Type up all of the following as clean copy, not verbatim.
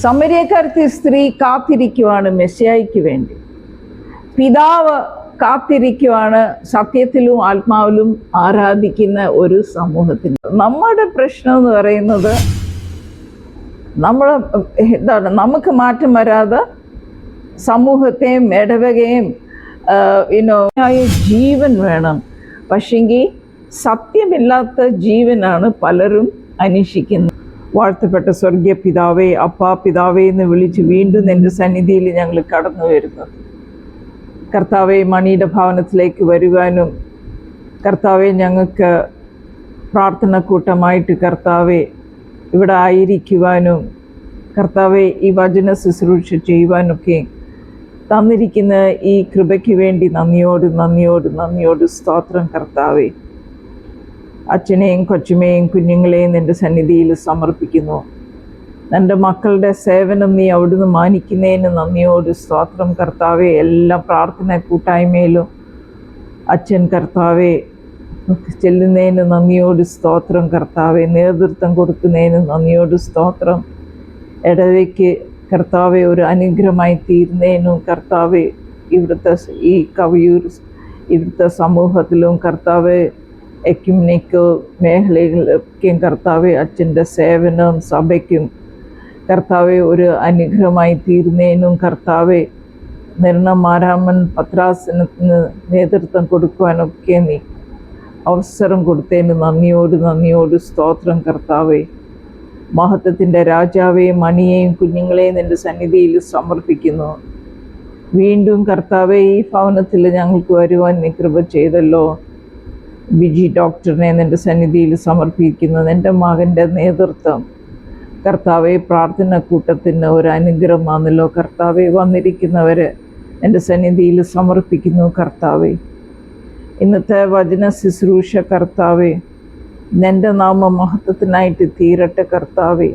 സമര്യക്കാരത്തി സ്ത്രീ കാത്തിരിക്കുവാണ് മെസ്സിയായ്ക്ക് വേണ്ടി. പിതാവ് കാത്തിരിക്കുവാണ് സത്യത്തിലും ആത്മാവിലും ആരാധിക്കുന്ന ഒരു സമൂഹത്തിന്. നമ്മുടെ പ്രശ്നം എന്ന് പറയുന്നത് നമുക്ക് മാറ്റം വരാതെ സമൂഹത്തെയും ഇടവകയും ജീവൻ വേണം. പക്ഷെങ്കിൽ സത്യമില്ലാത്ത ജീവനാണ് പലരും അന്വേഷിക്കുന്നത്. വാഴ്ത്തപ്പെട്ട സ്വർഗീയ പിതാവേ, അപ്പാ പിതാവേ എന്ന് വിളിച്ച് വീണ്ടും എൻ്റെ സന്നിധിയിൽ ഞങ്ങൾ കടന്നു വരുന്നത്. കർത്താവെ, മണിയുടെ ഭവനത്തിലേക്ക് വരുവാനും കർത്താവെ, ഞങ്ങൾക്ക് പ്രാർത്ഥന കൂട്ടമായിട്ട് കർത്താവെ ഇവിടെ ആയിരിക്കുവാനും കർത്താവെ ഈ വചന ശുശ്രൂഷ ചെയ്യുവാനൊക്കെ തന്നിരിക്കുന്ന ഈ കൃപയ്ക്ക് വേണ്ടി നന്ദിയോട് സ്തോത്രം. കർത്താവെ, അച്ഛനെയും കൊച്ചുമേയും കുഞ്ഞുങ്ങളെയും എൻ്റെ സന്നിധിയിൽ സമർപ്പിക്കുന്നു. എൻ്റെ മക്കളുടെ സേവനം നീ അവിടുന്ന് മാനിക്കുന്നതിന് നന്ദിയോട് സ്തോത്രം. കർത്താവെ, എല്ലാ പ്രാർത്ഥന കൂട്ടായ്മയിലും അച്ഛൻ കർത്താവെ ചെല്ലുന്നതിന് നന്ദിയോട് സ്തോത്രം. കർത്താവെ, നേതൃത്വം കൊടുക്കുന്നതിന് നന്ദിയോട് സ്തോത്രം. ഇടവയ്ക്ക് കർത്താവെ ഒരു അനുഗ്രഹമായി തീരുന്നതിനും കർത്താവെ ഇവിടുത്തെ ഈ കവിയൂർ ഇവിടുത്തെ സമൂഹത്തിലും കർത്താവെ എക്യുമെനിക് മേഖലകളിലൊക്കെയും കർത്താവെ അച്ഛൻ്റെ സേവനവും സഭയ്ക്കും കർത്താവെ ഒരു അനുഗ്രഹമായി തീരുന്നതിനും കർത്താവെ നിർണമാരാമൻ പത്രാസനത്തിന് നേതൃത്വം കൊടുക്കുവാനൊക്കെ നീ അവസരം കൊടുത്തതിന് നന്ദിയോട് സ്തോത്രം. കർത്താവെ, മഹത്വത്തിൻ്റെ രാജാവെ, മണിയെയും കുഞ്ഞുങ്ങളെയും നിൻ്റെ സന്നിധിയിൽ സമർപ്പിക്കുന്നു. വീണ്ടും കർത്താവെ ഈ ഭവനത്തിൽ ഞങ്ങൾക്ക് വരുവാൻ നീ കൃപ ചെയ്തല്ലോ. ബിജി ഡോക്ടറിനെ നിൻ്റെ സന്നിധിയിൽ സമർപ്പിക്കുന്നത് എൻ്റെ മകൻ്റെ നേതൃത്വം കർത്താവെ പ്രാർത്ഥന കൂട്ടത്തിന് ഒരു അനുഗ്രഹമാണല്ലോ. കർത്താവെ, വന്നിരിക്കുന്നവരെ എൻ്റെ സന്നിധിയിൽ സമർപ്പിക്കുന്നു. കർത്താവെ, ഇന്നത്തെ വചന ശുശ്രൂഷ കർത്താവെ നിൻ്റെ നാമ മഹത്വത്തിനായിട്ട് തീരട്ടെ. കർത്താവെ,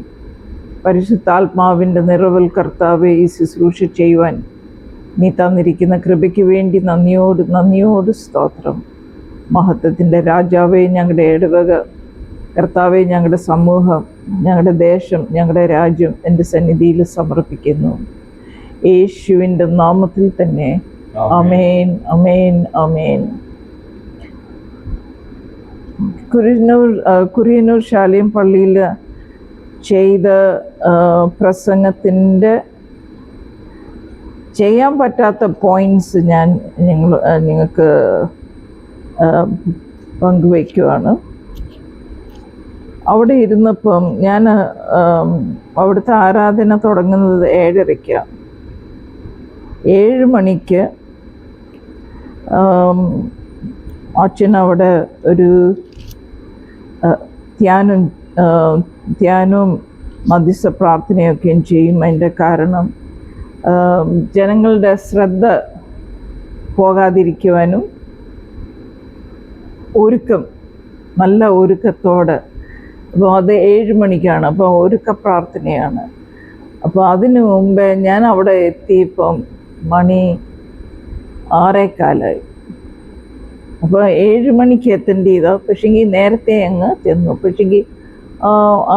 പരിശുദ്ധാത്മാവിൻ്റെ നിറവിൽ കർത്താവെ ഈ ശുശ്രൂഷ ചെയ്യുവാൻ നീ തന്നിരിക്കുന്ന കൃപയ്ക്ക് വേണ്ടി നന്ദിയോട് സ്തോത്രം. മഹത്വത്തിൻ്റെ രാജാവേ, ഞങ്ങളുടെ ഇടവക കർത്താവെ, ഞങ്ങളുടെ സമൂഹം, ഞങ്ങളുടെ ദേശം, ഞങ്ങളുടെ രാജ്യം എൻ്റെ സന്നിധിയിൽ സമർപ്പിക്കുന്നു. യേശുവിൻ്റെ നാമത്തിൽ തന്നെ ആമേൻ, ആമേൻ, ആമേൻ. കുരിയന്നൂർ ശാലയം പള്ളിയിൽ ചെയ്ത പ്രസംഗത്തിൻ്റെ ചെയ്യാൻ പറ്റാത്ത പോയിൻറ്റ്സ് ഞാൻ നിങ്ങൾക്ക് പങ്കുവയ്ക്കുവാണ്. അവിടെ ഇരുന്നപ്പം ഞാൻ അവിടുത്തെ ആരാധന തുടങ്ങുന്നത് 7:30. 7 മണിക്ക് അച്ഛൻ അവിടെ ഒരു ധ്യാനവും മധ്യസ്ഥ പ്രാർത്ഥനയൊക്കെയും ചെയ്യും. അതിൻ്റെ കാരണം ജനങ്ങളുടെ ശ്രദ്ധ പോകാതിരിക്കുവാനും നല്ല ഒരുക്കത്തോടെ. അപ്പോൾ അത് 7 മണിക്കാണ്. അപ്പോൾ ഒരുക്ക പ്രാർത്ഥനയാണ്. അപ്പോൾ അതിനു മുമ്പേ ഞാൻ അവിടെ എത്തിയപ്പം മണി 6:15. അപ്പോൾ 7 മണിക്ക് എത്തേണ്ടതാണ്. പക്ഷേങ്കിൽ നേരത്തെ അങ്ങ് ചെന്നു. പക്ഷേങ്കിൽ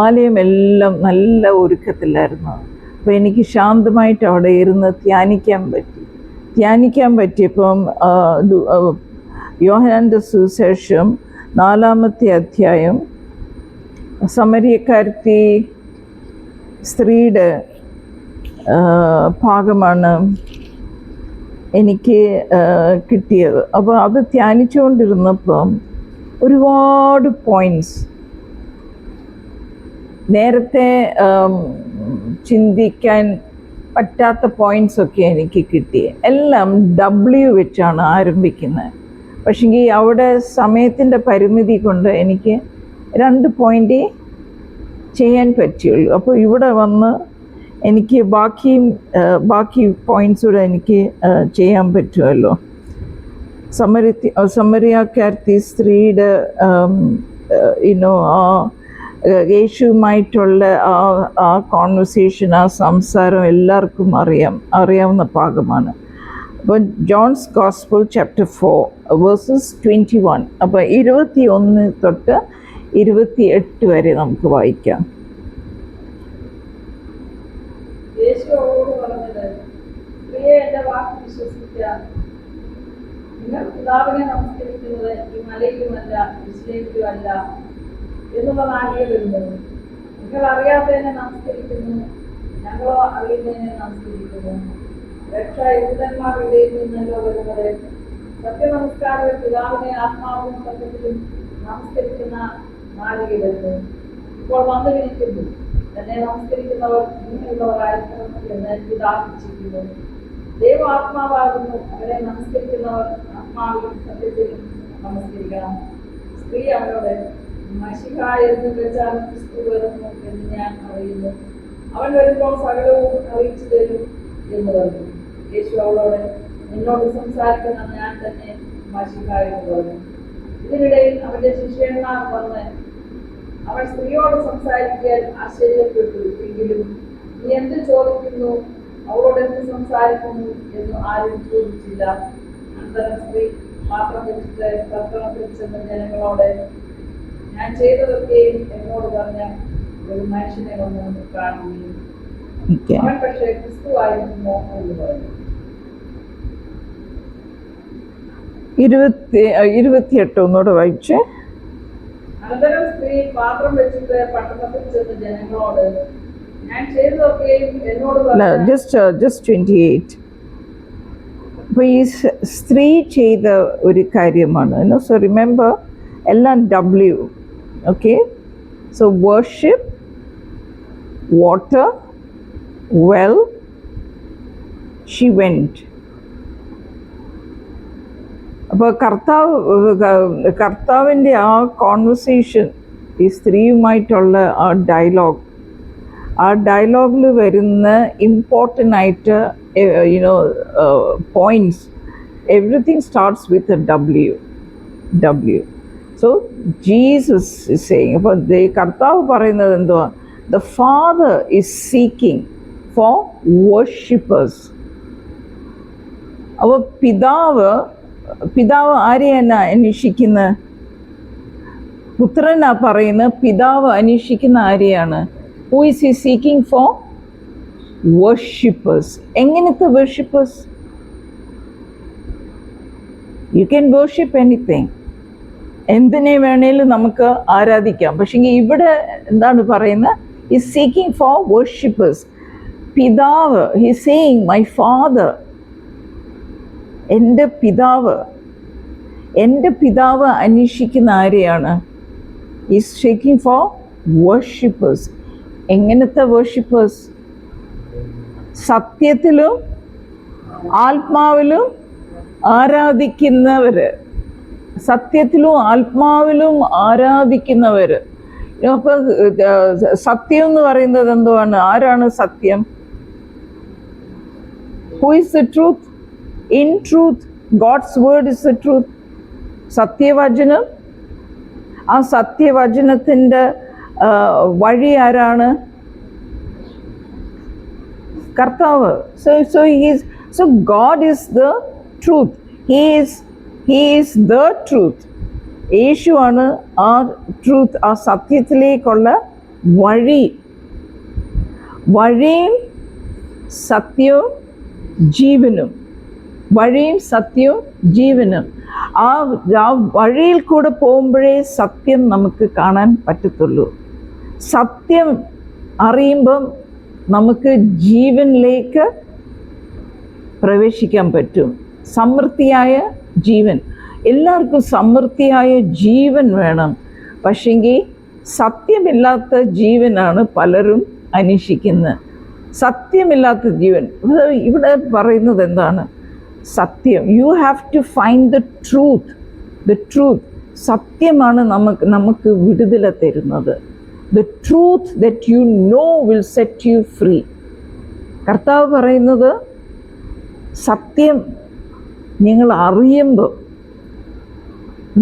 ആലയം എല്ലാം നല്ല ഒരുക്കത്തിലായിരുന്നു. അപ്പോൾ എനിക്ക് ശാന്തമായിട്ട് അവിടെ ഇരുന്ന് ധ്യാനിക്കാൻ പറ്റിയപ്പം യോഹന്നാൻ്റെ സുവിശേഷം 4-ാമത്തെ അധ്യായം സമര്യക്കാരത്തി സ്ത്രീയുടെ ഭാഗമാണ് എനിക്ക് കിട്ടിയത്. അപ്പോൾ അത് ധ്യാനിച്ചുകൊണ്ടിരുന്നപ്പം ഒരുപാട് പോയിൻറ്റ്സ് നേരത്തെ ചിന്തിക്കാൻ പറ്റാത്ത പോയിൻറ്റ്സൊക്കെ എനിക്ക് കിട്ടി. എല്ലാം W വെച്ചാണ് ആരംഭിക്കുന്നത്. പക്ഷെങ്കിൽ അവിടെ സമയത്തിൻ്റെ പരിമിതി കൊണ്ട് എനിക്ക് 2 പോയിൻ്റ് ചെയ്യാൻ പറ്റുള്ളൂ. അപ്പോൾ ഇവിടെ വന്ന് എനിക്ക് ബാക്കി പോയിൻറ്റ്സ് കൂടെ എനിക്ക് ചെയ്യാൻ പറ്റുമല്ലോ. സമരിയാക്കാരത്തി സ്ത്രീയുടെ യേശുവുമായിട്ടുള്ള ആ കോൺവെർസേഷൻ, ആ സംസാരം എല്ലാവർക്കും അറിയാവുന്ന ഭാഗമാണ്. അപ്പോൾ ജോൺസ് ഗോസ്പൽ ചാപ്റ്റർ 4 വേഴ്സസ് 21. അപ്പോൾ 21 തൊട്ട് 28 വരെ നമുക്ക് വായിക്കാം. യേശു അവളോട് പറഞ്ഞത്, സ്ത്രീയെ, എന്റെ വാക്ക് വിശ്വസിക്കുക. നിങ്ങൾ പിതാവിനെ നമസ്കരിക്കുന്നത് ഈ മലയിലുമല്ല യെരൂശലേമിലുമല്ല എന്നുള്ള നാഴിക വരുന്നത്. നിങ്ങൾ അറിയാത്തതിനെ നമസ്കരിക്കുന്നു, ഞങ്ങളോ അറിയുന്നതിനെ നമസ്കരിക്കുന്നു. രക്ഷ യഹൂദന്മാരുടെ നിന്നല്ലോ വരുന്നത്. സത്യനമസ്കാരം പിതാവിനെ ആത്മാവും സത്യത്തിലും നമസ്കരിക്കുന്ന നാഴിക വരുന്നു. ഇപ്പോൾ വന്നുവിരിക്കുന്നു. തന്നെ നമസ്കരിക്കുന്നവർ ഇങ്ങനെയുള്ളവരായിരിക്കണം എന്ന് പിതാവ് ഇച്ഛിക്കുന്നു. ദൈവം ആത്മാവാകുന്നു. അവരെ നമസ്കരിക്കുന്നവർ ആത്മാവിലും സത്യത്തിലും നമസ്കരിക്കണം. സ്ത്രീ അവരോട്, മശിഹ എന്ന് വെച്ചാൽ ക്രിസ്തു വരുന്നു എന്ന് ഞാൻ അറിയുന്നു. അവൻ വരുമ്പോൾ സകലവും അറിയിച്ചു തരും എന്ന് പറഞ്ഞു. യേശു അവളോട്, നിന്നോട് സംസാരിക്കുന്ന ഞാൻ തന്നെ മശിഹ എന്ന് പറഞ്ഞു. ഇതിനിടയിൽ അവന്റെ ശിഷ്യന്മാർ വന്ന് അവൻ സ്ത്രീയോട് സംസാരിക്കാൻ ആശ്ചര്യപ്പെട്ടു. എങ്കിലും നീ എന്ത് ചോദിക്കുന്നു, അവളോട് എന്ത് സംസാരിക്കുന്നു എന്ന് ആരും ചോദിച്ചില്ല. അനന്തരം സ്ത്രീ പാത്രം വെച്ചിട്ട് പട്ടണത്തിൽ ചെന്ന ജനങ്ങളോട്, ഞാൻ ചെയ്തതൊക്കെയും എന്നോട് പറഞ്ഞ ഒരു മനുഷ്യനെ വന്ന് കാണുകയും അവൻ പക്ഷേ ക്രിസ്തു ആയിരുന്നോ എന്ന് പറഞ്ഞു. 28 ഒന്നുകൂടെ വായിച്ചേ. അനന്തരം സ്ത്രീ പാത്രം വെച്ചിട്ട് പട്ടണത്തിൽ ചെന്ന ജനങ്ങളോട്, ഞാൻ ചെയ്തതൊക്കെയും എന്നോട് just 28. അപ്പോൾ ഈ സ്ത്രീ ചെയ്ത ഒരു കാര്യമാണ്. സോ റിമെമ്പർ, എല്ലാം W. Okay, so worship, water, well, she went. അപ്പോൾ കർത്താവിൻ്റെ ആ കോൺവെർസേഷൻ, ഈ സ്ത്രീയുമായിട്ടുള്ള ആ ഡയലോഗിൽ വരുന്ന ഇമ്പോർട്ടൻ്റ് ആയിട്ട് points, everything starts with W. So Jesus is saying, അപ്പോൾ കർത്താവ് പറയുന്നത് എന്തുവാ? The father is seeking for worshippers. അപ്പോൾ പിതാവ് ആരെയാണ് അന്വേഷിക്കുന്നത്? പുത്രനാ പറയുന്നത്. പിതാവ് അന്വേഷിക്കുന്ന ആരെയാണ്? Who is he seeking for? Worshippers. എങ്ങനത്തെ worshippers? You can worship anything. എന്തിനെ വേണേലും നമുക്ക് ആരാധിക്കാം. പക്ഷേ ഇവിടെ എന്താണ് പറയുന്നത്? Is seeking for worshippers. പിതാവ്, ഹി സേയിങ് മൈ ഫാദർ, എൻ്റെ പിതാവ് അന്വേഷിക്കുന്ന ആരെയാണ്? Is seeking for worshippers. എങ്ങനത്തെ വർഷിപ്പേഴ്സ്? സത്യത്തിലും ആത്മാവിലും ആരാധിക്കുന്നവര്. സത്യത്തിലും ആത്മാവിലും ആരാധിക്കുന്നവര്. അപ്പോൾ സത്യം എന്ന് പറയുന്നത് എന്തുവാണ്? ആരാണ് സത്യം? Who is the truth? In truth, God's word is the truth. സത്യവചനം, ആ സത്യവചനത്തിൻ്റെ വഴി ആരാണ്? കർത്താവ്. So God is the truth. He is the truth. യേശുവാണ് ആ ട്രൂത്ത്, ആ സത്യത്തിലേക്കുള്ള വഴിയും സത്യവും ജീവനും. വഴിയും സത്യവും ജീവനും. ആ വഴിയിൽ കൂടെ പോകുമ്പോഴേ സത്യം നമുക്ക് കാണാൻ പറ്റത്തുള്ളൂ. സത്യം അറിയുമ്പം നമുക്ക് ജീവനിലേക്ക് പ്രവേശിക്കാൻ പറ്റും. സമൃദ്ധിയായ ജീവൻ. എല്ലാവർക്കും സമൃദ്ധിയായ ജീവൻ വേണം. പക്ഷെങ്കിൽ സത്യമില്ലാത്ത ജീവനാണ് പലരും അന്വേഷിക്കുന്നത്. സത്യമില്ലാത്ത ജീവൻ. ഇവിടെ പറയുന്നത് എന്താണ്? സത്യം. You have to find the truth. സത്യമാണ് നമുക്ക് വിടുതല തരുന്നത്. The truth that you know will set you free. കർത്താവ് പറയുന്നത് സത്യം നിങ്ങൾ അറിയുമ്പോൾ,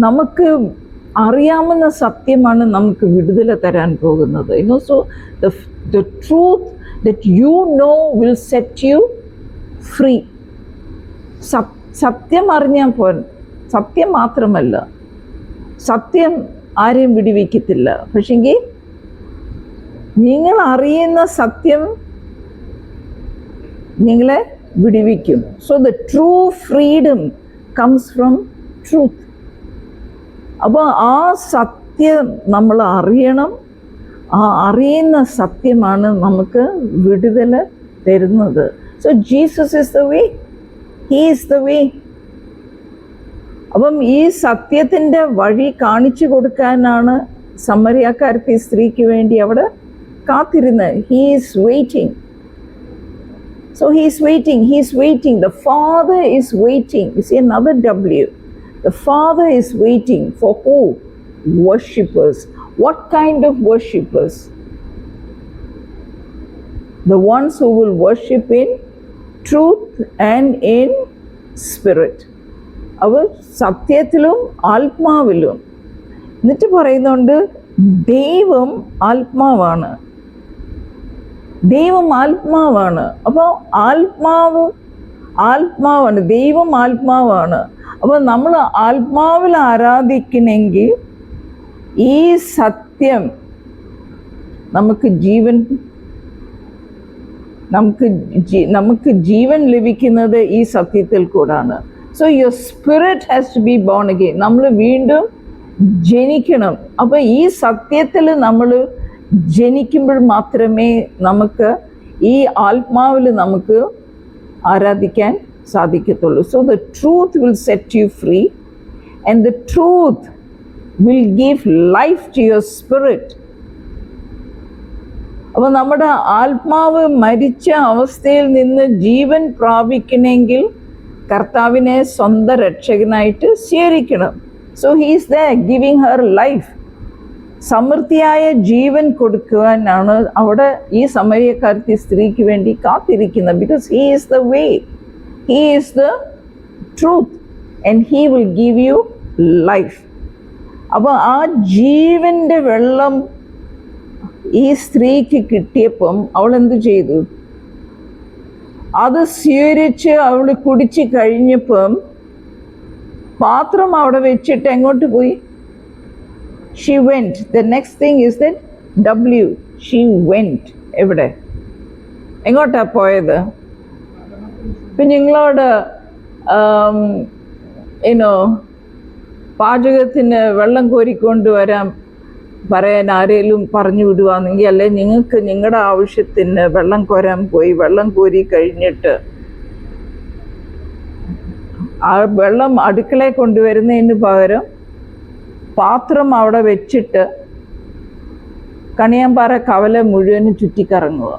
നമുക്ക് അറിയാവുന്ന സത്യമാണ് നമുക്ക് വിടുതല തരാൻ പോകുന്നത്. So the truth that you know will set you free. സത്യം അറിഞ്ഞാൽ സത്യം മാത്രമല്ല, സത്യം ആരെയും വിടുവിക്കത്തില്ല. പക്ഷെങ്കിൽ നിങ്ങൾ അറിയുന്ന സത്യം നിങ്ങളെ വിടുവിക്കും. So the true freedom comes from truth. അപ്പോൾ ആ സത്യം നമ്മൾ അറിയണം. ആ അറിയുന്ന സത്യമാണ് നമുക്ക് വിടുതൽ തരുന്നത്. So Jesus is the way, he is the വേ. അപ്പം ഈ സത്യത്തിൻ്റെ വഴി കാണിച്ചു കൊടുക്കാനാണ് സമരിയാക്കാരത്തി സ്ത്രീക്ക് വേണ്ടി അവിടെ കാത്തിരുന്നത്. He is waiting. So he is waiting, he is waiting. The Father is waiting. You see another W. The Father is waiting for who? Worshippers. What kind of worshippers? The ones who will worship in truth and in spirit. അവർ സത്യത്തിലും ആത്മാവിലും. എന്നിട്ട് പറയുന്നുണ്ട് ദൈവം ആത്മാവാണ്. ദൈവം ആത്മാവാണ്. അപ്പോൾ ആത്മാവാണ്, ദൈവം ആത്മാവാണ്. അപ്പോൾ നമ്മൾ ആത്മാവിൽ ആരാധിക്കണമെങ്കിൽ ഈ സത്യം നമുക്ക് ജീവൻ ലഭിക്കുന്നത് ഈ സത്യത്തിൽ കൂടാണ്. So your spirit has to be born again. നമ്മൾ വീണ്ടും ജനിക്കണം. അപ്പോൾ ഈ സത്യത്തിൽ നമ്മൾ ജനിക്കുമ്പോൾ മാത്രമേ നമുക്ക് ഈ ആത്മാവിൽ നമുക്ക് ആരാധിക്കാൻ സാധിക്കത്തുള്ളൂ. So the truth will set you free and the truth will give life to your spirit. അപ്പോൾ നമ്മുടെ ആത്മാവ് മരിച്ച അവസ്ഥയിൽ നിന്ന് ജീവൻ പ്രാപിക്കണമെങ്കിൽ കർത്താവിനെ സ്വന്തം രക്ഷകനായിട്ട് സ്വീകരിക്കണം. So he is there giving her life. സമൃദ്ധിയായ ജീവൻ കൊടുക്കുവാനാണ് അവിടെ ഈ സമരിയക്കാരത്തി സ്ത്രീക്ക് വേണ്ടി കാത്തിരിക്കുന്നത്. Because he is the way, he is the truth and he will give you life. അപ്പോൾ ആ ജീവൻ്റെ വെള്ളം ഈ സ്ത്രീക്ക് കിട്ടിയപ്പം അവൾ എന്തു ചെയ്തു? അത് സ്വീകരിച്ച് അവൾ കുടിച്ച് കഴിഞ്ഞപ്പം പാത്രം അവിടെ വെച്ചിട്ട് എങ്ങോട്ട് പോയി? She went. The next thing is that W. She went. എവിടെ? എങ്ങോട്ടാ പോയത്? ഇപ്പം നിങ്ങളോട് പാചകത്തിന് വെള്ളം കോരിക്കൊണ്ട് വരാൻ പറയാൻ ആരെങ്കിലും പറഞ്ഞു വിടുവാണെങ്കിൽ, അല്ലെ നിങ്ങൾക്ക് നിങ്ങളുടെ ആവശ്യത്തിന് വെള്ളം കോരാൻ പോയി വെള്ളം കോരി കഴിഞ്ഞിട്ട് ആ വെള്ളം അടുക്കളയിൽ കൊണ്ടുവരുന്നതിന് പകരം പാത്രം അവിടെ വെച്ചിട്ട് കണിയാമ്പാറ കവല മുഴുവനും ചുറ്റിക്കറങ്ങുക.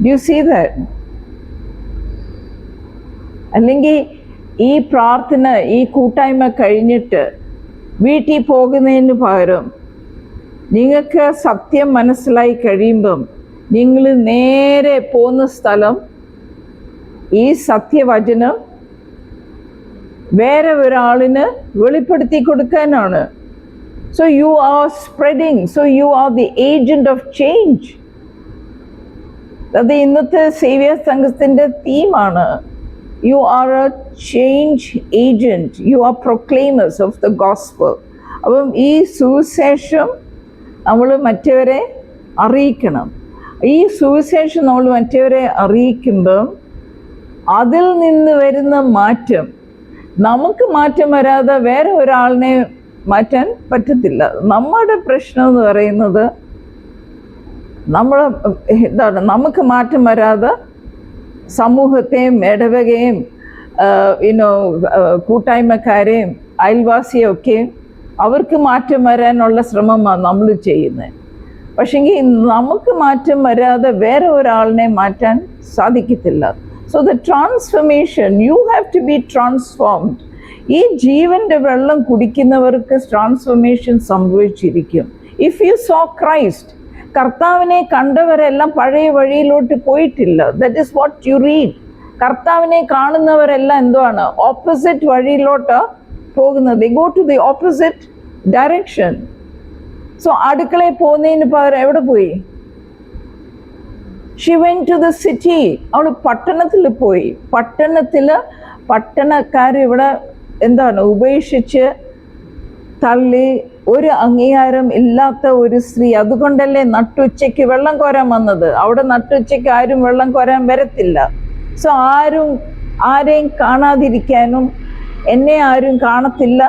Do you see that? അല്ലെങ്കിൽ ഈ പ്രാർത്ഥന, ഈ കൂട്ടായ്മ കഴിഞ്ഞിട്ട് വീട്ടിൽ പോകുന്നതിന് പകരം നിങ്ങൾക്ക് സത്യം മനസ്സിലായി കഴിയുമ്പം നിങ്ങൾ നേരെ പോകുന്ന സ്ഥലം ഈ സത്യവചനം വേറെ ഒരാളിന് വെളിപ്പെടുത്തി കൊടുക്കാനാണ്. So you are spreading, so you are the agent of change. അത് ഇന്നത്തെ സേവ്യർ സംഘത്തിൻ്റെ തീമാണ്. You are a change agent, you are proclaimers of the gospel. അപ്പം ഈ സുവിശേഷം നമ്മൾ മറ്റവരെ അറിയിക്കണം. ഈ സുവിശേഷം നമ്മൾ മറ്റവരെ അറിയിക്കുമ്പം അതിൽ നിന്ന് വരുന്ന മാറ്റം, നമുക്ക് മാറ്റം വരാതെ വേറെ ഒരാളിനെ മാറ്റാൻ പറ്റത്തില്ല. നമ്മുടെ പ്രശ്നം എന്ന് പറയുന്നത് നമുക്ക് മാറ്റം വരാതെ സമൂഹത്തെയും ഇടവകയും കൂട്ടായ്മക്കാരെയും അയൽവാസിയും ഒക്കെ അവർക്ക് മാറ്റം വരാനുള്ള ശ്രമമാണ് നമ്മൾ ചെയ്യുന്നത്. പക്ഷെങ്കിൽ നമുക്ക് മാറ്റം വരാതെ വേറെ ഒരാളിനെ മാറ്റാൻ സാധിക്കത്തില്ല. So the transformation, you have to be transformed. ഈ ജീവന്റെ വെള്ളം കുടിക്കുന്നവർക്ക് ട്രാൻസ്ഫോർമേഷൻ സംഭവിച്ചിരിക്കും. ഇഫ് യു സോ ക്രൈസ്റ്റ്, കർത്താവിനെ കണ്ടവരെല്ലാം പഴയ വഴിയിലോട്ട് പോയിട്ടില്ല. That is what you read. കർത്താവിനെ കാണുന്നവരെല്ലാം എന്തുവാണ്? ഓപ്പോസിറ്റ് വഴിയിലോട്ട് പോകുന്നത്. They go to the opposite direction. So അടുക്കളയിൽ പോകുന്നതിന് പകരം എവിടെ പോയി? She went to the city. അവൾ പട്ടണത്തിൽ പോയി. പട്ടണക്കാർ ഇവിടെ എന്താണ് ഉപേക്ഷിച്ച് തള്ളി, ഒരു അംഗീകാരം ഇല്ലാത്ത ഒരു സ്ത്രീ. അതുകൊണ്ടല്ലേ നട്ടുച്ചയ്ക്ക് വെള്ളം കോരാൻ വന്നത്. അവിടെ നട്ടുച്ചയ്ക്ക് ആരും വെള്ളം കോരാൻ വരത്തില്ല. സോ ആരെയും കാണാതിരിക്കാനും, എന്നെ ആരും കാണത്തില്ല,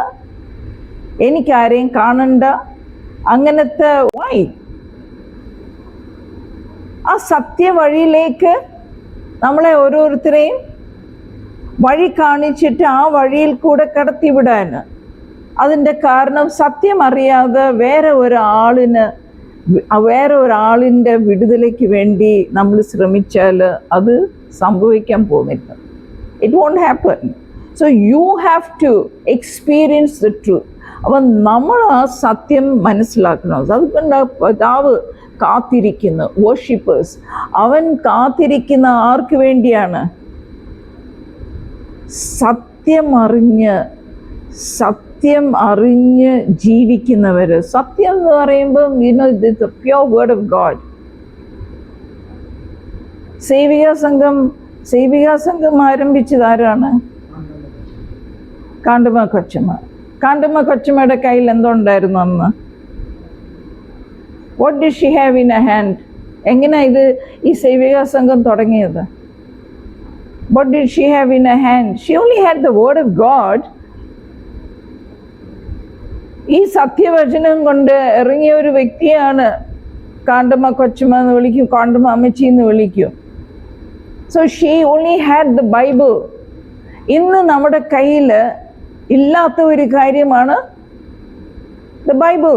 എനിക്കാരെയും കാണണ്ട, അങ്ങനത്തെ വഴി, ആ സത്യവഴിയിലേക്ക് നമ്മളെ ഓരോരുത്തരെയും വഴി കാണിച്ചിട്ട് ആ വഴിയിൽ കൂടെ കടത്തിവിടാൻ. അതിൻ്റെ കാരണം സത്യം അറിയാതെ വേറെ ഒരാളിൻ്റെ വിടുതലയ്ക്ക് വേണ്ടി നമ്മൾ ശ്രമിച്ചാൽ അത് സംഭവിക്കാൻ പോകുന്നില്ല. It won't happen. So you have to experience the truth. അപ്പം നമ്മൾ ആ സത്യം മനസ്സിലാക്കണം. അതുകൊണ്ട് പിതാവ് കാത്തിരിക്കുന്നു, വർഷിപ്പേഴ്സ്. അവൻ കാത്തിരിക്കുന്ന ആർക്ക് വേണ്ടിയാണ്? സത്യം അറിഞ്ഞ് ജീവിക്കുന്നവർ. സത്യം എന്ന് പറയുമ്പോൾ it's a pure word of God. Sevika Sangham ആരംഭിച്ചത് ആരാണ്? കാണ്ടുമ കൊച്ചമ്മയുടെ കയ്യിൽ എന്തുണ്ടായിരുന്നു അന്ന്? What did she have in a hand? എങ്ങനെ ഈ സേവികാ സംഘം തുടങ്ങിയത്? What did she have in her hand? She only had the word of God. ഈ സത്യവചനം കൊണ്ട് ഇറങ്ങിയ ഒരു വ്യക്തിയാണ് കാണ്ടമ്മ കൊച്ചമ്മ എന്ന് വിളിക്കും, കാണ്ടമ്മ അമ്മച്ചി എന്ന് വിളിക്കും. So she only had the Bible. ഇന്ന് നമ്മുടെ കയ്യിൽ ഇല്ലാത്ത ഒരു കാര്യമാണ് ദ ബൈബിൾ.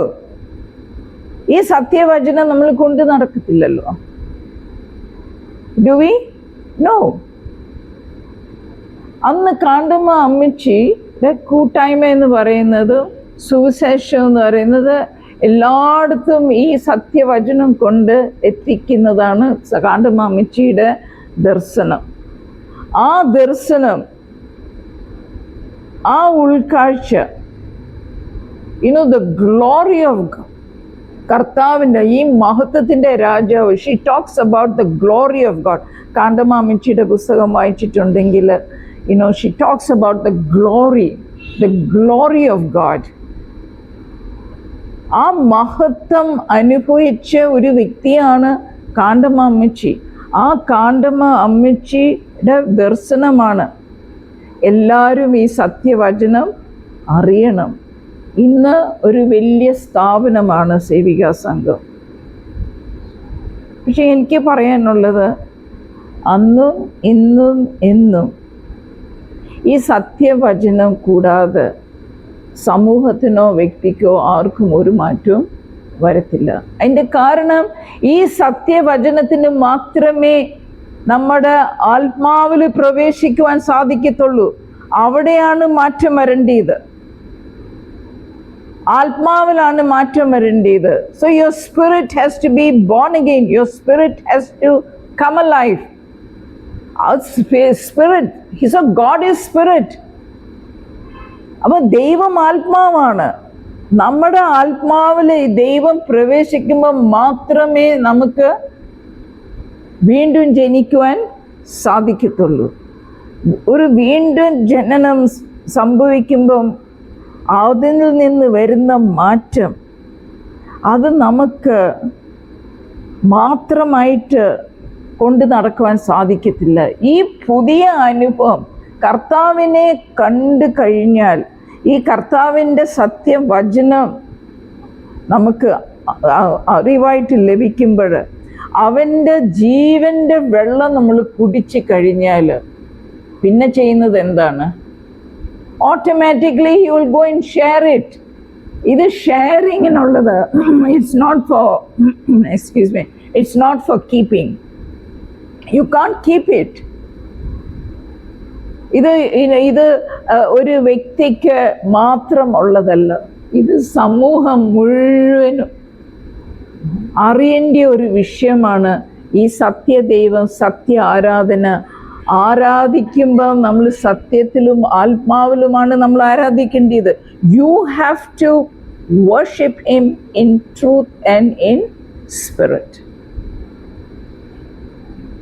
ഈ സത്യവചനം നമ്മൾ കൊണ്ട് നടക്കത്തില്ലല്ലോ. Do we? നോ. അന്ന് കാണ്ടമ്മ അമ്മച്ചിയുടെ കൂട്ടായ്മ എന്ന് പറയുന്നത്, സുവിശേഷം എന്ന് പറയുന്നത് എല്ലായിടത്തും ഈ സത്യവചനം കൊണ്ട് എത്തിക്കുന്നതാണ് കാണ്ടമ്മ അമ്മച്ചിയുടെ ദർശനം. ആ ദർശനം, ആ ഉൾക്കാഴ്ച, ദ ഗ്ലോറി ഓഫ് കർത്താവിൻ്റെ ഈ മഹത്വത്തിൻ്റെ രാജാവ്. She talks about the glory of God. Kandamma അമ്മച്ചിയുടെ പുസ്തകം വായിച്ചിട്ടുണ്ടെങ്കിൽ she talks about the glory of God. ആ മഹത്വം അനുഭവിച്ച ഒരു വ്യക്തിയാണ് കാണ്ടമ്മ അമ്മച്ചി. ആ കാണ്ടമ്മ അമ്മച്ചിയുടെ ദർശനമാണ് എല്ലാവരും ഈ സത്യവചനം അറിയണം. ഇന്ന് ഒരു വലിയ സ്ഥാപനമാണ് സേവികാ സംഘം. പക്ഷെ എനിക്ക് പറയാനുള്ളത്, അന്നും ഇന്നും എന്നും ഈ സത്യവചനം കൂടാതെ സമൂഹത്തിനോ വ്യക്തിക്കോ ആർക്കും ഒരു മാറ്റവും വരത്തില്ല. അതിൻ്റെ കാരണം ഈ സത്യവചനത്തിന് മാത്രമേ നമ്മുടെ ആത്മാവിൽ പ്രവേശിക്കുവാൻ സാധിക്കത്തുള്ളൂ. അവിടെയാണ് മാറ്റം വരേണ്ടത്. ആത്മാവിലാണ് മാറ്റം വരേണ്ടത്. So your spirit has to be born again. Your spirit has to come alive. Spirit, God is spirit. അപ്പൊ ദൈവം ആത്മാവാണ്. നമ്മുടെ ആത്മാവിൽ ദൈവം പ്രവേശിക്കുമ്പോൾ മാത്രമേ നമുക്ക് വീണ്ടും ജനിക്കുവാൻ സാധിക്കത്തുള്ളൂ. ഒരു വീണ്ടും ജനനം സംഭവിക്കുമ്പം അതിൽ നിന്ന് വരുന്ന മാറ്റം, അത് നമുക്ക് മാത്രമായിട്ട് കൊണ്ട് നടക്കുവാൻ സാധിക്കത്തില്ല. ഈ പുതിയ അനുഭവം കർത്താവിനെ കണ്ടു കഴിഞ്ഞാൽ, ഈ കർത്താവിൻ്റെ സത്യവചനം നമുക്ക് അറിവായിട്ട് ലഭിക്കുമ്പോൾ, അവൻ്റെ ജീവൻ്റെ വെള്ളം നമ്മൾ കുടിച്ചു കഴിഞ്ഞാൽ പിന്നെ ചെയ്യുന്നത് എന്താണ്? Automatically he will go and share it. ഇത് ഷെയറിങ്ങിനുള്ളത്. It's not for it's not for keeping. You can't keep it. ഇത് ഒരു വ്യക്തിക്ക് മാത്രം ഉള്ളതല്ല. ഇത് സമൂഹം മുഴുവനും അറിയേണ്ട ഒരു വിഷയമാണ്. ഈ സത്യദൈവം, സത്യ ആരാധിക്കുമ്പോൾ നമ്മൾ സത്യത്തിലും ആത്മാവിലുമാണ് നമ്മൾ ആരാധിക്കേണ്ടത്. You have to worship him in truth and in spirit.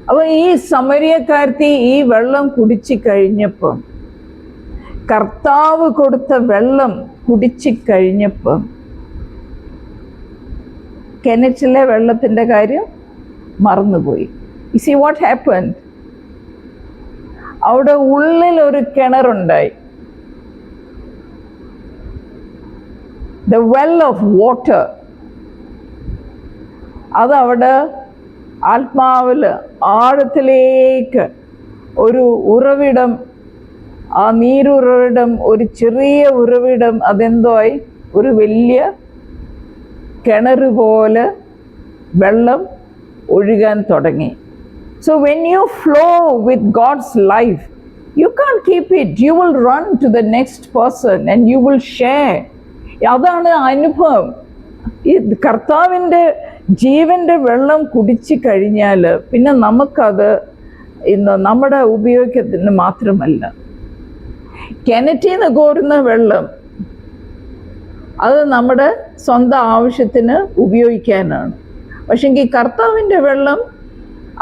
അപ്പോൾ ഈ സമരിയക്കാരത്തി ഈ വെള്ളം കുടിച്ചു കഴിഞ്ഞപ്പം കർത്താവ് കൊടുത്ത വെള്ളം കുടിച്ചു കഴിഞ്ഞപ്പം കിണറ്റിലെ വെള്ളത്തിൻ്റെ കാര്യം മറന്നുപോയി. You see what happened? അവിടെ ഉള്ളിൽ ഒരു കിണറുണ്ടായി. The well of water. അതവിടെ ആത്മാവിൽ ആഴത്തിലേക്ക് ഒരു ഉറവിടം, ആ നീരുറവിടം, ഒരു ചെറിയ ഉറവിടം, അതെന്തോയി ഒരു വലിയ കിണർ പോലെ വെള്ളം ഒഴുകാൻ തുടങ്ങി. So when you flow with God's life, you can't keep it. You will run to the next person and you will share. അതാണ് അനുഭവം. ഈ കർത്താവിൻ്റെ ജീവൻ്റെ വെള്ളം കുടിച്ചു കഴിഞ്ഞാൽ പിന്നെ നമുക്കത് ഇന്ന് നമ്മുടെ ഉപയോഗത്തിന് മാത്രമല്ല, കിണറ്റിൽ നിന്ന് കോരുന്ന വെള്ളം അത് നമ്മുടെ സ്വന്തം ആവശ്യത്തിന് ഉപയോഗിക്കാനാണ്. പക്ഷെങ്കിൽ കർത്താവിൻ്റെ വെള്ളം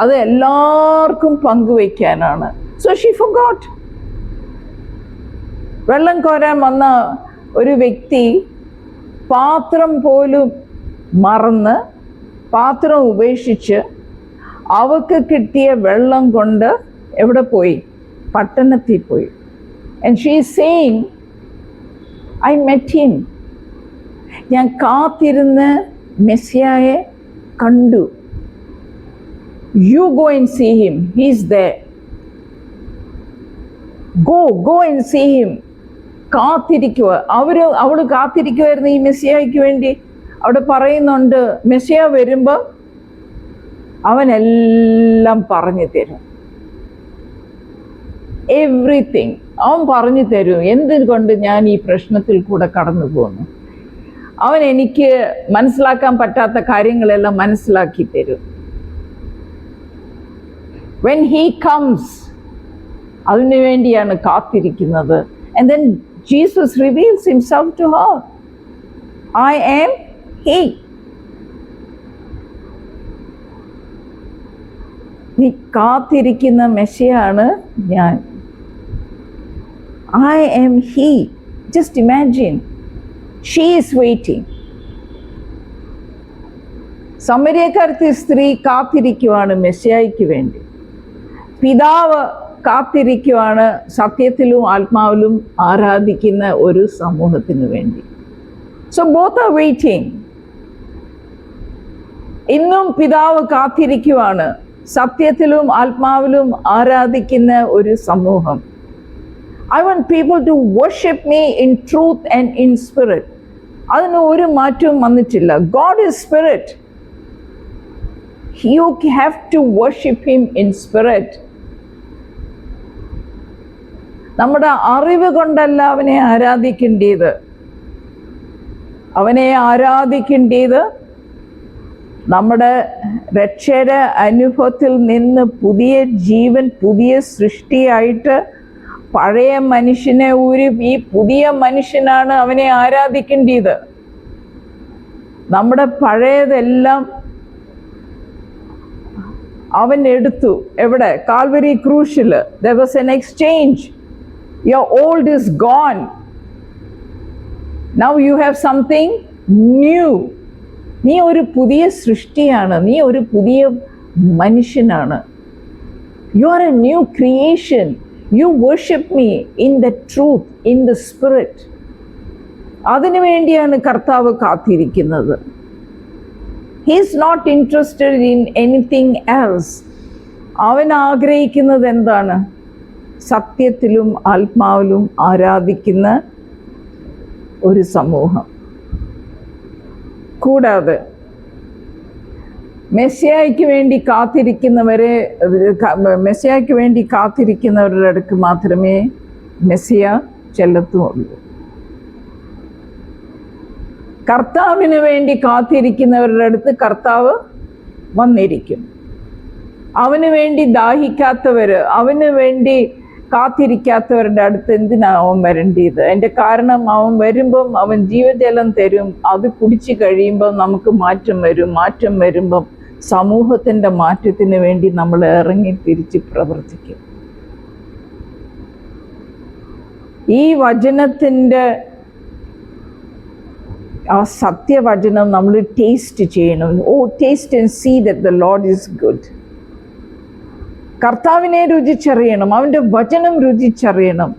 അത് എല്ലാവർക്കും പങ്കുവയ്ക്കാനാണ്. So she forgot. വെള്ളം കോരാൻ വന്ന ഒരു വ്യക്തി പാത്രം പോലും മറന്ന് പാത്രം ഉപേക്ഷിച്ച് അവൾക്ക് കിട്ടിയ വെള്ളം കൊണ്ട് എവിടെ പോയി? പട്ടണത്തിൽ പോയി. And she is saying, I met him. ഞാൻ കാത്തിരുന്ന് മെസ്സിയായെ കണ്ടു. You go and see him. He is there. Go and see him. കാത്തിരിക്കുക. അവൾ കാത്തിരിക്കുമായിരുന്നു ഈ മെസ്സിയായ്ക്ക് വേണ്ടി. അവിടെ പറയുന്നുണ്ട്, മെസ്സിയ വരുമ്പോൾ അവനെല്ലാം പറഞ്ഞു തരും. എവ്രിതിങ് അവൻ പറഞ്ഞു തരും. എന്തുകൊണ്ട് ഞാൻ ഈ പ്രശ്നത്തിൽ കൂടെ കടന്നു പോകുന്നു, അവൻ എനിക്ക് മനസ്സിലാക്കാൻ പറ്റാത്ത കാര്യങ്ങളെല്ലാം മനസ്സിലാക്കി തരും. When he comes, അതിനു വേണ്ടിയാണ് കാത്തിരിക്കുന്നത്. And then Jesus reveals himself to her. I am he. നീ കാത്തിരിക്കുന്ന മെസ്സിയാണ് ഞാൻ. I am he. Just imagine. She is waiting. സമരിയക്കാരത്തി സ്ത്രീ കാത്തിരിക്കുവാണ് മെസ്സിയായ്ക്ക് വേണ്ടി. പിതാവ് കാത്തിരിക്കുവാണ് സത്യത്തിലും ആത്മാവിലും ആരാധിക്കുന്ന ഒരു സമൂഹത്തിന് വേണ്ടി. So both are waiting. ഇന്നും പിതാവ് കാത്തിരിക്കുവാണ് സത്യത്തിലും ആത്മാവിലും ആരാധിക്കുന്ന ഒരു സമൂഹം. I want people to worship me in truth and in spirit. അതിന് ഒരു മാറ്റവും വന്നിട്ടില്ല. God is spirit. You have to worship him in spirit. നമ്മുടെ അറിവ് കൊണ്ടല്ല അവനെ ആരാധിക്കേണ്ടത്. അവനെ ആരാധിക്കേണ്ടത് നമ്മുടെ രക്ഷയുടെ അനുഭവത്തിൽ നിന്ന് പുതിയ ജീവൻ, പുതിയ സൃഷ്ടിയായിട്ട് പഴയ മനുഷ്യനെ ഈ പുതിയ മനുഷ്യനാണ് അവനെ ആരാധിക്കേണ്ടത്. നമ്മുടെ പഴയതെല്ലാം അവൻ എടുത്തു. എവിടെ? കാൽവരി ക്രൂശിൽ. There was an exchange. Your old is gone. Now you have something new. നീ ഒരു പുതിയ സൃഷ്ടിയാണ്. നീ ഒരു പുതിയ മനുഷ്യനാണ്. You are a new creation. You worship me in the truth, in the spirit. അതിനു വേണ്ടിയാണ് കർത്താവ് കാത്തിരിക്കുന്നത്. He is not interested in anything else. അവൻ ആഗ്രഹിക്കുന്നത് എന്താണ്? സത്യത്തിലും ആത്മാവിലും ആരാധിക്കുന്ന ഒരു സമൂഹം. കൂടാതെ മെസ്സിയായ്ക്ക് വേണ്ടി കാത്തിരിക്കുന്നവരുടെ അടുക്ക് മാത്രമേ മെസ്സിയ ചെല്ലത്തുള്ളൂ. കർത്താവിന് വേണ്ടി കാത്തിരിക്കുന്നവരുടെ അടുത്ത് കർത്താവ് വന്നിരിക്കും. അവന് വേണ്ടി ദാഹിക്കാത്തവര്, അവന് വേണ്ടി കാത്തിരിക്കാത്തവരുടെ അടുത്ത് എന്തിനാ അവൻ വരേണ്ടത്? അതിൻ്റെ കാരണം അവൻ വരുമ്പം അവൻ ജീവജലം തരും. അത് കുടിച്ചു കഴിയുമ്പോൾ നമുക്ക് മാറ്റം വരും. മാറ്റം വരുമ്പം സമൂഹത്തിൻ്റെ മാറ്റത്തിന് വേണ്ടി നമ്മൾ ഇറങ്ങി തിരിച്ച് പ്രവർത്തിക്കും. ഈ വചനത്തിൻ്റെ ആ സത്യവചനം നമ്മൾ ടേസ്റ്റ് ചെയ്യണം. Taste and see that the lord is good. കർത്താവിനെ രുചിച്ചറിയണം, അവൻ്റെ വചനം രുചിച്ചറിയണം,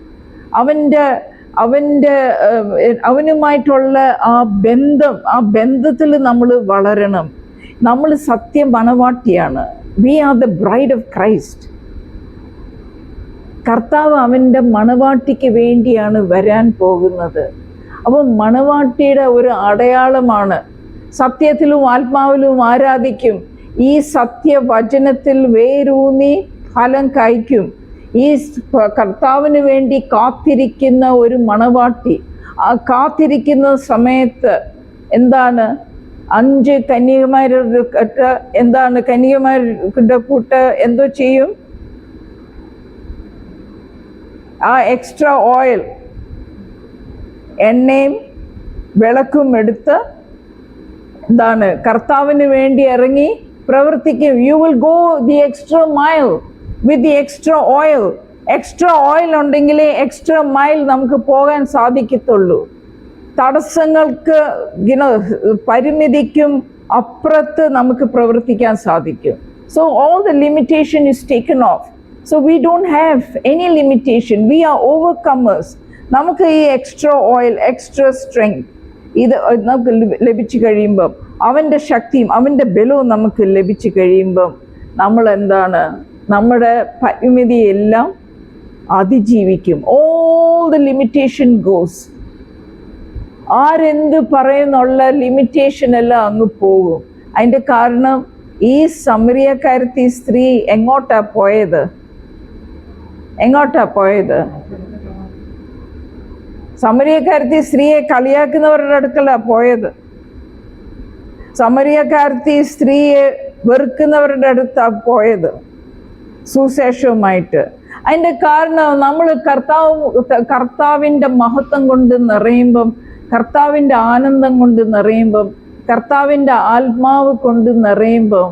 അവനുമായിട്ടുള്ള ആ ബന്ധത്തിൽ നമ്മൾ വളരണം. നമ്മൾ സത്യ മണവാട്ടിയാണ്. We are the bride of Christ. കർത്താവ് അവൻ്റെ മണവാട്ടിക്ക് വേണ്ടിയാണ് വരാൻ പോകുന്നത്. അപ്പോൾ മണവാട്ടിയുടെ ഒരു അടയാളമാണ്. സത്യത്തിലും ആത്മാവിലും ആരാധിക്കും, ഈ സത്യവചനത്തിൽ വേരൂന്നി ഫലം കായ്ക്കും. ഈ കർത്താവിന് വേണ്ടി കാത്തിരിക്കുന്ന ഒരു മണവാട്ടി, ആ കാത്തിരിക്കുന്ന സമയത്ത് എന്താണ് 5 കന്യകമാരുടെ എന്താണ് കന്യകമാരുടെ കൂട്ട് എന്തോ ചെയ്യും? ആ എക്സ്ട്രാ ഓയിൽ, എണ്ണയും വിളക്കും എടുത്ത് എന്താണ് കർത്താവിന് വേണ്ടി ഇറങ്ങി പ്രവർത്തിക്കും. You will go the extra mile with the extra oil. Extra oil ഉണ്ടെങ്കിലേ എക്സ്ട്രാ മൈൽ നമുക്ക് പോകാൻ സാധിക്കത്തുള്ളൂ. തടസ്സങ്ങൾക്ക് പരിമിതിക്കും അപ്പുറത്ത് നമുക്ക് പ്രവർത്തിക്കാൻ സാധിക്കും. So all the limitation is taken off. So we don't have any limitation. We are overcomers. നമുക്ക് ഈ എക്സ്ട്രാ ഓയിൽ, എക്സ്ട്രാ സ്ട്രെങ്ത് ഇത് നമുക്ക് ലഭിച്ചു കഴിയുമ്പം, അവൻ്റെ ശക്തിയും അവൻ്റെ ബലവും നമുക്ക് ലഭിച്ചു കഴിയുമ്പം നമ്മൾ എന്താണ് നമ്മുടെ പരിമിതിയെല്ലാം അതിജീവിക്കും. All the limitation goes. ആരെന്ത് പറയുന്നുള്ള ലിമിറ്റേഷൻ എല്ലാം അങ്ങ് പോകും. അതിൻ്റെ കാരണം ഈ സമറിയക്കാരത്തി സ്ത്രീ എങ്ങോട്ടാ പോയത്? സമറിയക്കാരത്തി സ്ത്രീയെ കളിയാക്കുന്നവരുടെ അടുക്കലാ പോയത്. സമറിയക്കാരത്തി സ്ത്രീയെ വെറുക്കുന്നവരുടെ അടുത്താ പോയത് സുശേഷവുമായിട്ട്. അതിൻ്റെ കാരണം നമ്മൾ കർത്താവിൻ്റെ മഹത്വം കൊണ്ട് നിറയുമ്പം, കർത്താവിൻ്റെ ആനന്ദം കൊണ്ട് നിറയുമ്പം, കർത്താവിൻ്റെ ആത്മാവ് കൊണ്ട് നിറയുമ്പം,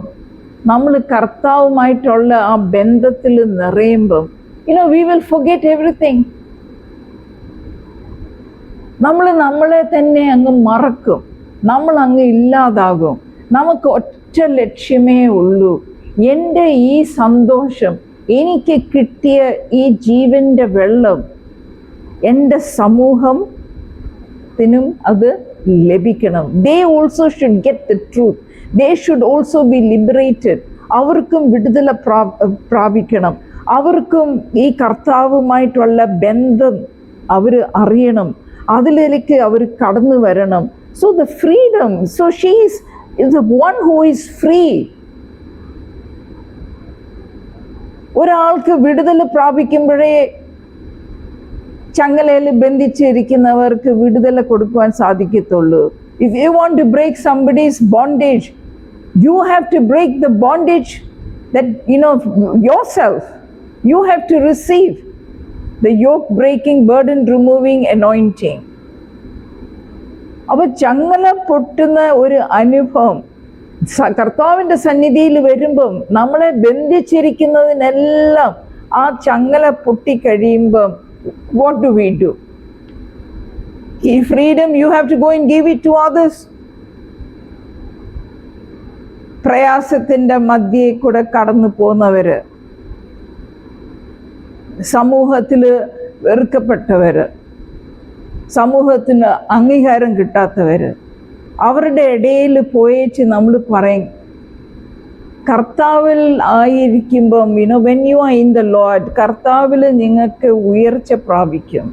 നമ്മൾ കർത്താവുമായിട്ടുള്ള ആ ബന്ധത്തിൽ നിറയുമ്പം we will forget everything. നമ്മളെ തന്നെ അങ്ങ് മറക്കും, നമ്മൾ അങ്ങ് ഇല്ലാതാകും. നമുക്ക് ഒറ്റ ലക്ഷ്യമേ ഉള്ളൂ, എൻ്റെ ഈ സന്തോഷം, എനിക്ക് കിട്ടിയ ഈ ജീവൻ്റെ വെള്ളം എൻ്റെ സമൂഹത്തിനും അത് ലഭിക്കണം. They also should get the truth. They should also be liberated. അവർക്കും വിടുതല പ്രാപിക്കണം. അവർക്കും ഈ കർത്താവുമായിട്ടുള്ള ബന്ധം അവർ അറിയണം. അതിലേക്ക് അവർ കടന്നു വരണം. So the freedom, so she is the one who is free. ഒരാൾക്ക് വിടുതൽ പ്രാപിക്കുമ്പോഴേ ചങ്ങലയിൽ ബന്ധിച്ചിരിക്കുന്നവർക്ക് വിടുതൽ കൊടുക്കുവാൻ സാധിക്കത്തുള്ളൂ. If you want to break somebody's bondage, you have to break the bondage that yourself. You have to receive the yoke breaking, burden removing anointing. അപ്പോൾ ചങ്ങല പൊട്ടുന്ന ഒരു അനുഭവം കർത്താവിൻ്റെ സന്നിധിയിൽ വരുമ്പം, നമ്മളെ ബന്ധിച്ചിരിക്കുന്നതിനെല്ലാം ആ ചങ്ങല പൊട്ടിക്കഴിയുമ്പം what do we do? ഈ freedom you have to go and give it to others. പ്രയാസത്തിൻ്റെ മധ്യേ കൂടെ കടന്നു പോകുന്നവര്, സമൂഹത്തിൽ വെറുക്കപ്പെട്ടവര്, സമൂഹത്തിന് അംഗീകാരം കിട്ടാത്തവര്, അവരുടെ ഇടയിൽ പോയേച്ച് നമ്മൾ പറയും, കർത്താവിൽ ആയിരിക്കുമ്പം when you are in the Lord, കർത്താവിൽ നിങ്ങൾക്ക് ഉയർച്ച പ്രാപിക്കും.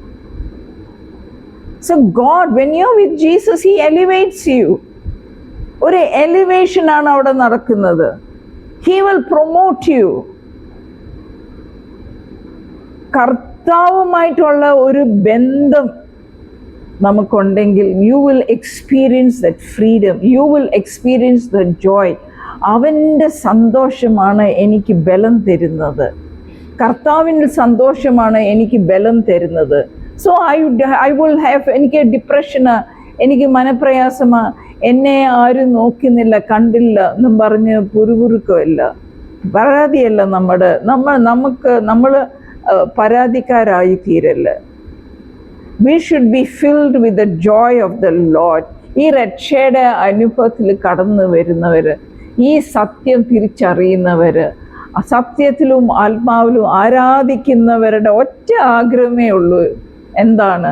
So God, when you are with Jesus, He elevates you. ഒരു എലിവേഷൻ ആണ് അവിടെ നടക്കുന്നത്. He will promote you. കർത്താവുമായിട്ടുള്ള ഒരു ബന്ധം നമുക്കുണ്ടെങ്കിൽ you will experience that freedom. You will experience the joy. അവൻ്റെ സന്തോഷമാണ് എനിക്ക് ബലം തരുന്നത്. കർത്താവിൻ്റെ സന്തോഷമാണ് എനിക്ക് ബലം തരുന്നത്. സോ I will have, എനിക്ക് ഡിപ്രഷന്, എനിക്ക് മനപ്രയാസമാ, എന്നെ ആരും നോക്കുന്നില്ല, കണ്ടില്ല എന്നും പറഞ്ഞ് പുരുപുറുക്കമില്ല, പരാതിയല്ല. നമ്മൾ പരാതിക്കാരായി തീരല്ല. We should be filled with the joy of the Lord. ഈ രക്ഷയുടെ അനുഭവത്തിൽ കടന്നു വരുന്നവർ, ഈ സത്യം തിരിച്ചറിയുന്നവർ, സത്യത്തിലും ആത്മാവിലും ആരാധിക്കുന്നവരുടെ ഒറ്റ ആഗ്രഹമേ ഉള്ളൂ. എന്താണ്?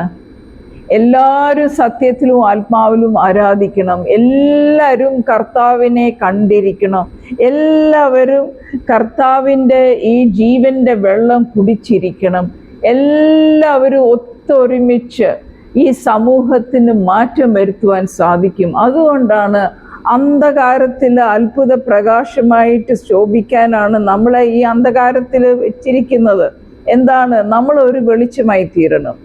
എല്ലാവരും സത്യത്തിലും ആത്മാവിലും ആരാധിക്കണം, എല്ലാവരും കർത്താവിനെ കണ്ടിരിക്കണം, എല്ലാവരും കർത്താവിൻ്റെ ഈ ജീവൻ്റെ വെള്ളം കുടിച്ചിരിക്കണം, എല്ലാവരും ഒത്തൊരുമിച്ച് ഈ സമൂഹത്തിന് മാറ്റം വരുത്തുവാൻ സാധിക്കും. അതുകൊണ്ടാണ് അന്ധകാരത്തിൽ അത്ഭുത പ്രകാശമായിട്ട് ശോഭിക്കാനാണ് നമ്മളെ ഈ അന്ധകാരത്തിൽ വെച്ചിരിക്കുന്നത്. എന്താണ്? നമ്മളൊരു വെളിച്ചമായി തീരണം,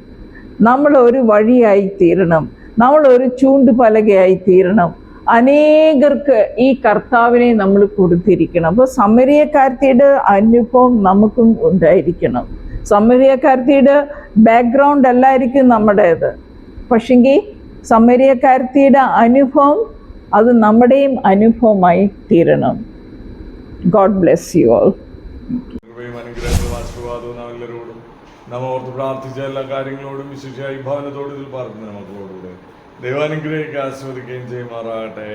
നമ്മളൊരു വഴിയായി തീരണം, നമ്മളൊരു ചൂണ്ടുപലകയായി തീരണം. അനേകർക്ക് ഈ കർത്താവിനെ നമ്മൾ കൊടുത്തിരിക്കണം. അപ്പോൾ സമരിയക്കാരത്തിയുടെ അനുഭവം നമുക്കും ഉണ്ടായിരിക്കണം. സമരിയക്കാരത്തിയുടെ ബാക്ക്ഗ്രൗണ്ട് അല്ലായിരിക്കും നമ്മുടേത്, പക്ഷെങ്കിൽ സമരിയക്കാരത്തിയുടെ അനുഭവം അത് നമ്മുടെയും അനുഭവമായി തീരണം. God bless you all. എല്ലാവരോടും നമ്മ ഓർത്ത് പ്രാർത്ഥിച്ച എല്ലാ കാര്യങ്ങളോടും വിശേഷമായി ഭവനത്തോട് ഇതിൽ പറഞ്ഞു മക്കളോടുകൂടെ ദൈവാനുഗ്രഹിക്കുക, ആസ്വദിക്കുകയും ചെയ്യുമാറാകട്ടെ.